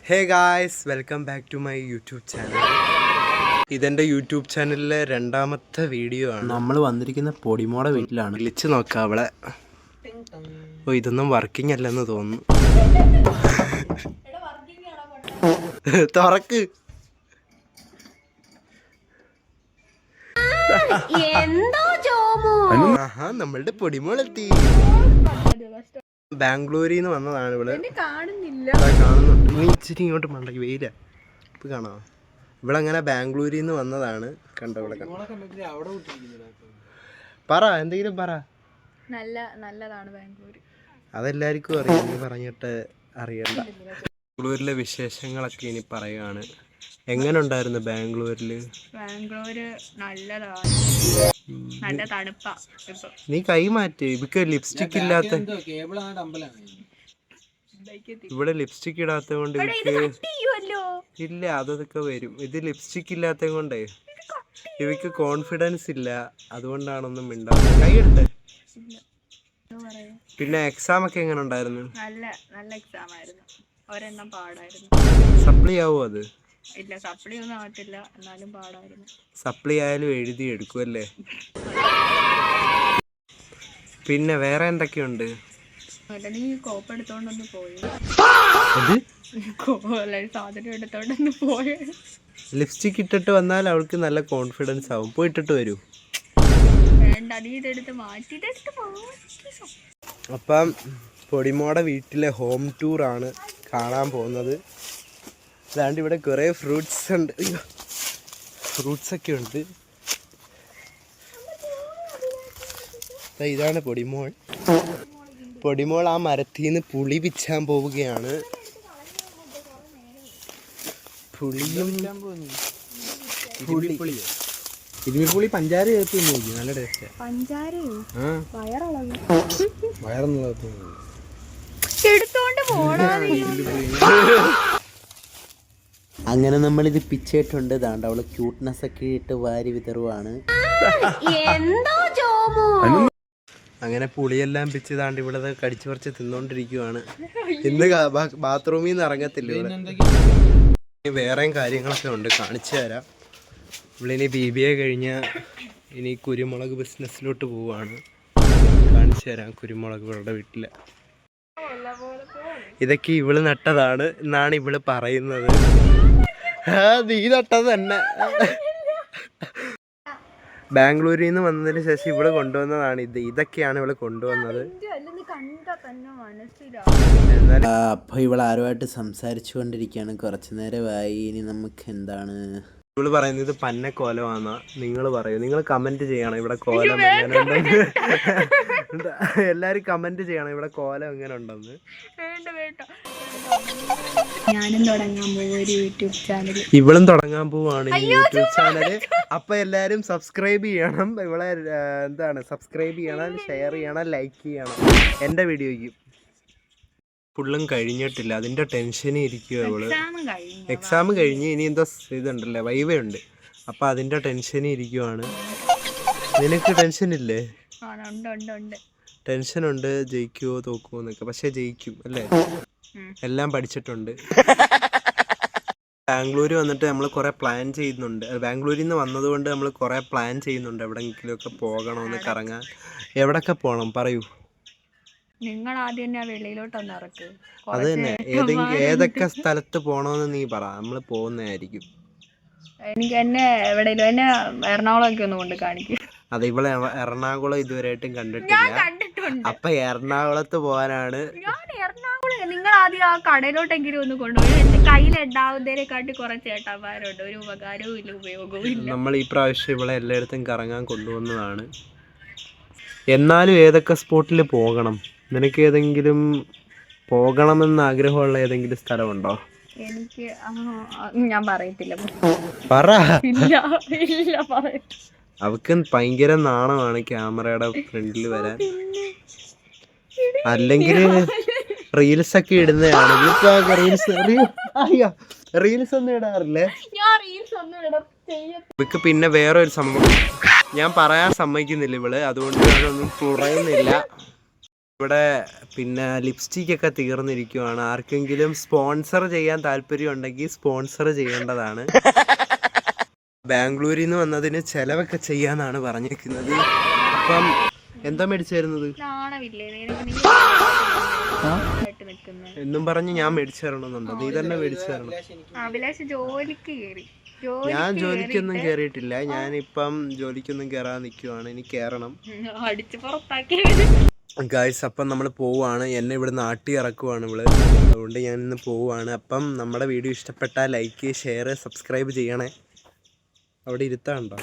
Hey guys, welcome back to my YouTube channel. ഇതെൻ്റെ YouTube ചാനലിലെ രണ്ടാമത്തെ വീഡിയോ ആണ്. നമ്മൾ വന്നിരിക്കുന്ന പൊടിമോടെ വീട്ടിലാണ്. വിളിച്ച് നോക്കാം അവളെ. ഓ, ഇതൊന്നും വർക്കിംഗ് അല്ലെന്ന് തോന്നുന്നു. തുറക്ക്. ആഹാ, നമ്മളുടെ പൊടിമോളെത്തി. ബാംഗ്ലൂരിൽ നിന്ന് വന്നതാണ് ഇവള്. കാണുന്നുണ്ട്. നീ ഇച്ചിരി ഇങ്ങോട്ട് മണ്ടക്ക് വെയില ഇപ്പൊ കാണാം. ഇവളങ്ങനെ ബാംഗ്ലൂരിൽ നിന്ന് വന്നതാണ്. കണ്ടോ ഇവിടെ പറ, എന്തെങ്കിലും പറ. നല്ലതാണ് ബാംഗ്ലൂർ. അതെല്ലാവർക്കും അറിയാം, നീ പറഞ്ഞിട്ട് അറിയണ്ട. ബാംഗ്ലൂരിലെ വിശേഷങ്ങളൊക്കെ ഇനി പറയുകയാണ്. എങ്ങനെ ഉണ്ടായിരുന്നു ബാംഗ്ലൂരില്? ബാംഗ്ലൂര് നല്ലതാണ്, നല്ല തണുപ്പാ. നീ കൈ മാറ്റി. ഇവക്ക് ലിപ്സ്റ്റിക് ഇല്ലാത്ത, ഇവിടെ ലിപ്സ്റ്റിക് ഇടാത്ത കൊണ്ട് ഇല്ല, അതൊക്കെ വരും. ഇത് ലിപ്സ്റ്റിക് ഇല്ലാത്ത കൊണ്ടേ ഇവക്ക് കോൺഫിഡൻസ് ഇല്ല, അതുകൊണ്ടാണൊന്നും മിണ്ടാത്തത്. കൈ എടുത്തേ. പിന്നെ എക്സാം ഒക്കെ എങ്ങനെ ഉണ്ടായിരുന്നു? നല്ല എക്സാം ആയിരുന്നു. ഒരെണ്ണം പാടായിരുന്നു. സപ്ലി ആവോ അത്? ഇല്ല, സപ്ലി ഒന്നും ആവത്തില്ല, എന്നാലും പാടായിരുന്നു. സപ്ലി ആയാലും എഴുതി എടുക്കുമല്ലേ. പിന്നെ വേറെ എന്തൊക്കെയുണ്ട്? നീ കോപ്പ് എടുത്തോണ്ടൊന്ന് പോയി. സാധനം എടുത്തോണ്ടൊന്ന് പോയി. ലിപ്സ്റ്റിക് ഇട്ടിട്ട് വന്നാൽ അവൾക്ക് നല്ല കോൺഫിഡൻസ് ആവും. പോയിട്ടിട്ട് വരൂ. വേണ്ട, നീ ഇതെടുത്ത് മാറ്റി. അപ്പം പൊടിമോടെ വീട്ടിലെ ഹോം ടൂർ ആണ് കാണാൻ പോകുന്നത്. അതാണ്ട് ഇവിടെ കുറേ ഫ്രൂട്ട്സ് ഉണ്ട്. ഫ്രൂട്ട്സ് ഒക്കെ ഉണ്ട്. ഇതാണ് പൊടിമോൾ. പൊടിമോൾ ആ മരത്തിൽ നിന്ന് പുളി പിച്ചാൻ പോവുകയാണ്. ഇരുമിപ്പുളി പഞ്ചാര ചേർത്ത് നോക്കി, നല്ല ടേസ്റ്റ്. അങ്ങനെ നമ്മളിത് പിച്ചിട്ടുണ്ട്. ദാണ്ട് അവള് ക്യൂട്ട്നെസ് ഒക്കെ ഇട്ട് വാരി വിതറുവാണ്. അങ്ങനെ പുളിയെല്ലാം പിച്ച് ദാണ്ട് ഇവിടെ കടിച്ചു പറിച്ച് തിന്നോണ്ടിരിക്കുവാണ്. ഇന്ന് ബാത്റൂമിൽ നിന്ന് ഇറങ്ങത്തില്ല ഇവിടെ. വേറെയും കാര്യങ്ങളൊക്കെ ഉണ്ട്, കാണിച്ചു തരാം. ഇവളിനി BBA കഴിഞ്ഞ ഇനി കുരുമുളക് ബിസിനസ്സിലോട്ട് പോവാണ്. കാണിച്ചു തരാം കുരുമുളക് ഇവളുടെ വീട്ടില്. ഇതൊക്കെ ഇവള് നട്ടതാണ് എന്നാണ് ഇവള് പറയുന്നത്. നീ നട്ടത് തന്നെ. ബാംഗ്ലൂരിൽ നിന്ന് വന്നതിന് ശേഷം ഇവള് കൊണ്ടുവന്നതാണ് ഇത്. ഇതൊക്കെയാണ് ഇവള് കൊണ്ടുവന്നത്. അപ്പൊ ഇവൾ ആരുമായിട്ട് സംസാരിച്ചു കൊണ്ടിരിക്കുകയാണ്. കുറച്ചു നേരമായി. ഇനി നമുക്ക് എന്താണ് ഇവള് പറയുന്നത്? പന്ന കോലമാണെന്നാ നിങ്ങൾ പറയൂ. നിങ്ങൾ കമന്റ് ചെയ്യണം ഇവിടെ കോലം എങ്ങനെ ഉണ്ടെന്ന്. എല്ലാരും കമന്റ് ചെയ്യണം ഇവിടെ കോലം എങ്ങനെ ഉണ്ടെന്ന്. ഇവളും തുടങ്ങാൻ പോവാണ് ഈ യൂട്യൂബ് ചാനല്. അപ്പൊ എല്ലാരും സബ്സ്ക്രൈബ് ചെയ്യണം. ഇവളെ എന്താണ് സബ്സ്ക്രൈബ് ചെയ്യണം, ഷെയർ ചെയ്യണം, ലൈക്ക് ചെയ്യണം. എന്റെ വീഡിയോയ്ക്ക് ഫുള്ളും കഴിഞ്ഞിട്ടില്ല, അതിന്റെ ടെൻഷനിൽ ഇരിക്കുക ഇവള്. എക്സാം കഴിഞ്ഞ് ഇനി എന്തോ ഇതുണ്ടല്ലേ, വൈവയുണ്ട്. അപ്പൊ അതിന്റെ ടെൻഷനിൽ ഇരിക്കുവാണ്. നിനക്ക് ടെൻഷൻ ഇല്ലേ? ടെൻഷനുണ്ട്, ജയിക്കുവോ തോക്കുവോ എന്നൊക്കെ. പക്ഷെ ജയിക്കും അല്ലേ? എല്ലാം പഠിച്ചിട്ടുണ്ട്. ബാംഗ്ലൂർ വന്നിട്ട് നമ്മൾ കുറെ പ്ലാൻ ചെയ്യുന്നുണ്ട്. ബാംഗ്ലൂരിൽ നിന്ന് വന്നതുകൊണ്ട് നമ്മൾ കുറെ പ്ലാൻ ചെയ്യുന്നുണ്ട്. എവിടെയെങ്കിലും ഒക്കെ പോകണമെന്ന്, കറങ്ങാൻ. എവിടൊക്കെ പോകണം പറയൂ. നിങ്ങൾ ആദ്യം വെളിയിലോട്ടൊന്ന് ഇറക്ക്. അത് തന്നെ, ഏതൊക്കെ സ്ഥലത്ത് പോകണമെന്ന് നീ പറ, നമ്മൾ പോകുന്നതായിരിക്കും. എനിക്ക് എന്നെ എവിടെയെങ്കിലും എന്നെ എറണാകുളമൊക്കെ ഒന്ന് കൊണ്ട് കാണിക്കും. അതെ, ഇവളെ എറണാകുളം ഇതുവരെയായിട്ടും കണ്ടിട്ടില്ല. അപ്പൊ എറണാകുളത്ത് പോകാനാണ്. നിങ്ങൾ ആദ്യം ആ കടയിലോട്ടെങ്കിലും ഒന്ന് കൊണ്ടുപോയി. എന്റെ കയ്യിലുണ്ടാവുന്നതിനെക്കാട്ടി കുറെ ചേട്ടന്മാരുണ്ട്, ഒരു ഉപകാരവും ഇല്ല, ഉപയോഗവും ഇല്ല. നമ്മൾ ഈ പ്രാവശ്യം ഇവളെ എല്ലായിടത്തും കറങ്ങാൻ കൊണ്ടുവന്നതാണ്. എന്നാലും ഏതൊക്കെ സ്പോട്ടിൽ പോകണം? നിനക്ക് ഏതെങ്കിലും പോകണമെന്ന് ആഗ്രഹമുള്ള ഏതെങ്കിലും സ്ഥലമുണ്ടോ? എനിക്ക് ഞാൻ പറയത്തില്ല. പറ. ഇല്ല പറയത്തില്ല. അവക്ക് ഭയങ്കര നാണമാണ് ക്യാമറയുടെ ഫ്രണ്ടിൽ വരാൻ. അല്ലെങ്കിൽ റീൽസ് ഒക്കെ ഇടുന്നതാണെങ്കിൽ റീൽസ് ഒന്നും ഇടാറില്ലേ? ഇവക്ക് പിന്നെ വേറൊരു സംഭവം ഞാൻ പറയാൻ സമ്മതിക്കുന്നില്ല ഇവള്, അതുകൊണ്ട് ഒന്നും പറയുന്നില്ല. ഇവിടെ പിന്നെ ലിപ്സ്റ്റിക് ഒക്കെ തീർന്നിരിക്കുവാണ്. ആർക്കെങ്കിലും സ്പോൺസർ ചെയ്യാൻ താല്പര്യം ഉണ്ടെങ്കിൽ സ്പോൺസർ ചെയ്യേണ്ടതാണ്. ബാംഗ്ലൂരിൽ നിന്ന് വന്നതിന് ചെലവൊക്കെ ചെയ്യാന്നാണ് പറഞ്ഞിരിക്കുന്നത്. അപ്പം എന്താ മേടിച്ചു തരുന്നത് എന്നും പറഞ്ഞ് ഞാൻ മേടിച്ചു തരണമെന്നുണ്ടോ? നീ തന്നെ മേടിച്ചു തരണം. ഞാൻ ജോലിക്കൊന്നും കേറിയിട്ടില്ല. ഞാനിപ്പം ജോലിക്കൊന്നും കേറാൻ നിൽക്കുവാണ്. ഇനി കേറണം ഗായ്സ്. അപ്പം നമ്മൾ പോവാണ്. എന്നെ ഇവിടെ നാട്ടി ഇറക്കുവാണ് ഇവള്. അതുകൊണ്ട് ഞാൻ ഇന്ന് പോവാണ്. അപ്പം നമ്മുടെ വീഡിയോ ഇഷ്ടപ്പെട്ടാൽ ലൈക്ക്, ഷെയർ, സബ്സ്ക്രൈബ് ചെയ്യണേ. അവിടെ ഇരുത്താണ്ടോ?